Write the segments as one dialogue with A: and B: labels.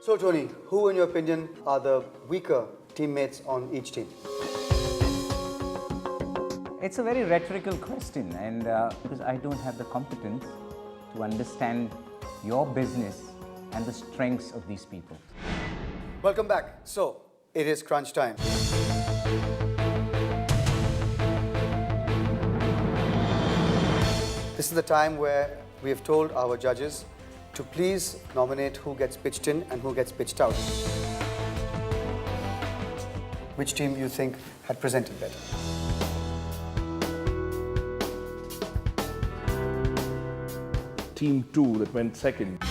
A: So Tony, who in your opinion are the weaker teammates on each team?
B: It's a very rhetorical question, and because I don't have the competence to understand your business and the strengths of these people.
A: Welcome back. So, it is crunch time. This is the time where we have told our judges to please nominate who gets pitched in and who gets pitched out. Which team you think had presented better?
C: Team 2 that went second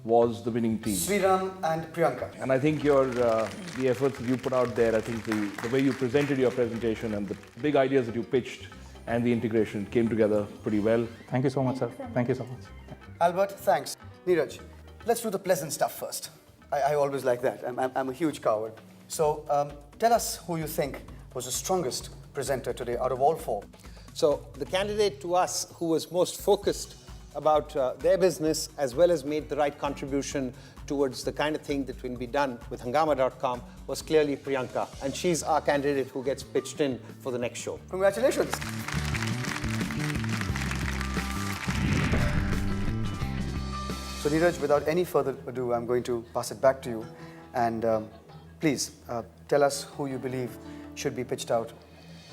C: was the winning team.
A: Sriram and Priyanka.
C: And I think the efforts that you put out there, I think the way you presented your presentation and the big ideas that you pitched and the integration came together pretty well.
D: Thank you so much, sir. Thank you so much.
A: Albert, thanks. Neeraj, let's do the pleasant stuff first. I always like that. I'm a huge coward. So tell us who you think was the strongest presenter today out of all four.
E: So the candidate to us who was most focused about their business as well as made the right contribution towards the kind of thing that will be done with Hungama.com was clearly Priyanka. And she's our candidate who gets pitched in for the next show.
A: Congratulations. So Neeraj, without any further ado, I'm going to pass it back to you. And please tell us who you believe should be pitched out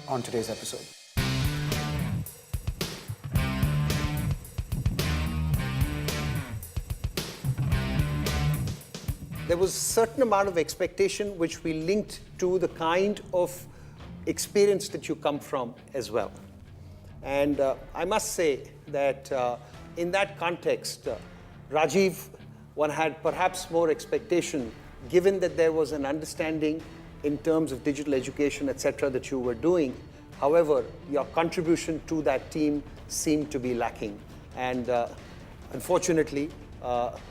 A: on today's episode.
E: There was a certain amount of expectation which we linked to the kind of experience that you come from as well. And I must say that in that context, Rajiv, one had perhaps more expectation given that there was an understanding in terms of digital education, etc., that you were doing. However, your contribution to that team seemed to be lacking. And unfortunately,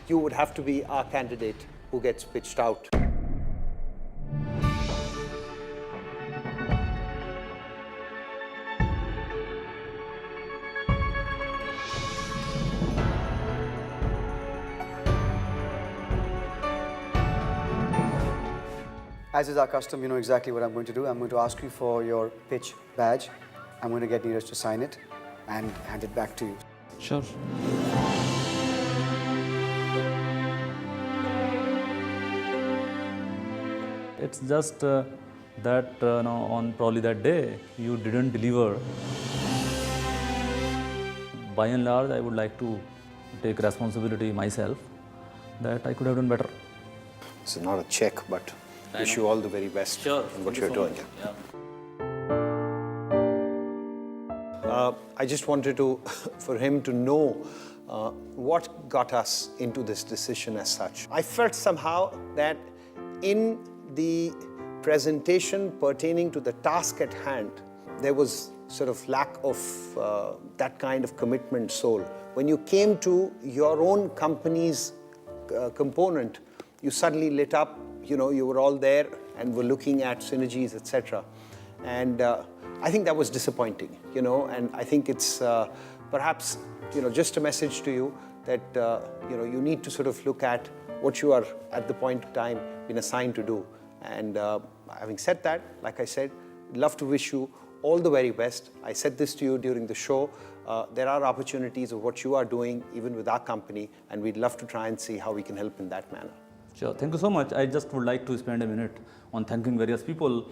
E: you would have to be our candidate who gets pitched out.
A: As is our custom, you know exactly what I'm going to do. I'm going to ask you for your pitch badge. I'm going to get Neeraj to sign it and hand it back to you.
D: Sure.
F: It's just that on probably that day you didn't deliver. By and large, I would like to take responsibility myself that I could have done better.
E: This is not a check, but wish you all the very best in what you're doing. I just wanted to, for him to know what got us into this decision as such. I felt somehow that in the presentation pertaining to the task at hand, there was sort of lack of that kind of commitment soul. When you came to your own company's component, you suddenly lit up, you were all there and were looking at synergies, etc. And I think that was disappointing, and I think it's perhaps, just a message to you that, you need to sort of look at what you are at the point of time been assigned to do. And having said that, like I said, I'd love to wish you all the very best. I said this to you during the show. There are opportunities of what you are doing, even with our company, and we'd love to try and see how we can help in that manner.
F: Sure, thank you so much. I just would like to spend a minute on thanking various people.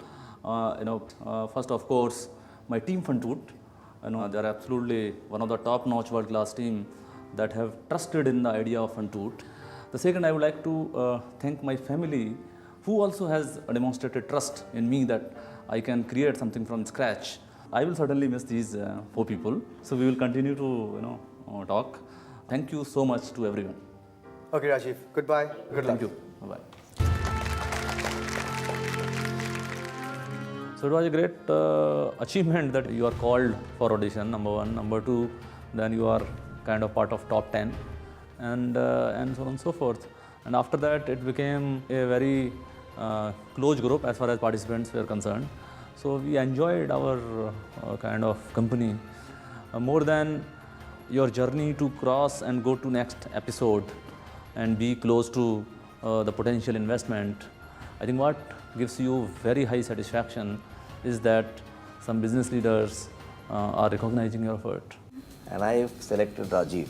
F: First, of course, my team Funtoot. They are absolutely one of the top-notch world-class team that have trusted in the idea of Funtoot. The second, I would like to thank my family, who also has demonstrated trust in me that I can create something from scratch. I will certainly miss these 4 people. So we will continue to talk. Thank you so much to everyone.
A: Okay, Rajiv. Goodbye. Good luck.
F: Thank you. Bye-bye. So it was a great achievement that you are called for audition, number one. Number two, then you are kind of part of top 10 and so on and so forth. And after that, it became a very close group as far as participants were concerned. So we enjoyed our kind of company more than your journey to cross and go to next episode and be close to the potential investment, I think what gives you very high satisfaction is that some business leaders are recognizing your effort.
G: And I've selected Rajiv.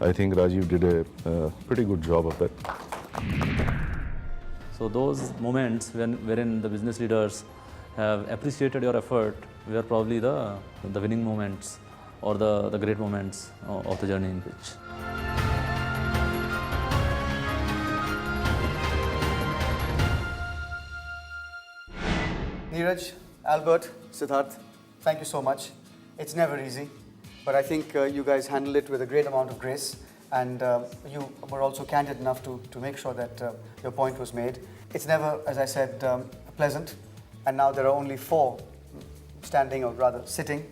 H: I think Rajiv did a pretty good job of that.
F: So those moments wherein the business leaders have appreciated your effort were probably the winning moments or the great moments of the journey in pitch.
A: Neeraj, Albert, Siddharth, thank you so much. It's never easy, but I think you guys handled it with a great amount of grace, and you were also candid enough to make sure that your point was made. It's never, as I said, pleasant, and now there are only 4 standing, or rather sitting,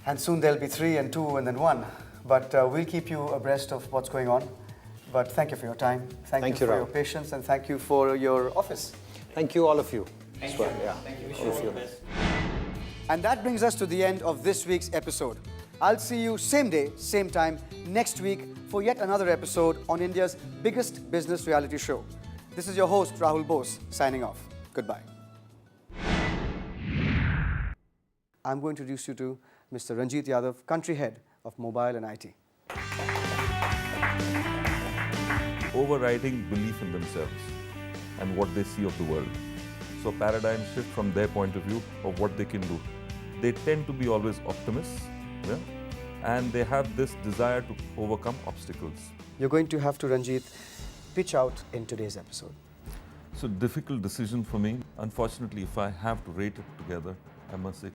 A: and soon there'll be 3 and 2 and then 1. But we'll keep you abreast of what's going on. But thank you for your time. Thank you for
E: Rahul.
A: your patience, and thank you for your office.
E: Thank you, all of you.
B: Thank
E: Well,
B: you.
E: yeah.
B: Thank you. Wish you all the best.
A: And that brings us to the end of this week's episode. I'll see you same day, same time next week for yet another episode on India's biggest business reality show. This is your host, Rahul Bose, signing off. Goodbye. I'm going to introduce you to Mr. Ranjit Yadav, Country Head of Mobile and IT.
I: Overriding belief in themselves and what they see of the world. So paradigm shift from their point of view of what they can do. They tend to be always optimists, yeah? And they have this desire to overcome obstacles.
A: You're going to have to, Ranjit, pitch out in today's episode.
I: So difficult decision for me. Unfortunately, if I have to rate it together, I must say.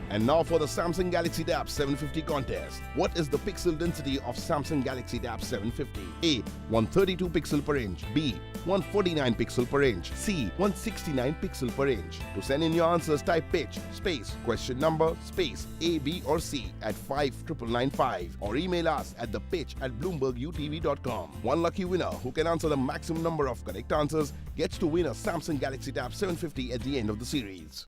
J: And now for the Samsung Galaxy Tab 750 contest. What is the pixel density of Samsung Galaxy Tab 750? A. 132 pixel per inch. B. 149 pixel per inch. C. 169 pixel per inch. To send in your answers, type pitch, space, question number, space, A, B or C at 59995 or email us at thepitch@bloombergutv.com. One lucky winner who can answer the maximum number of correct answers gets to win a Samsung Galaxy Tab 750 at the end of the series.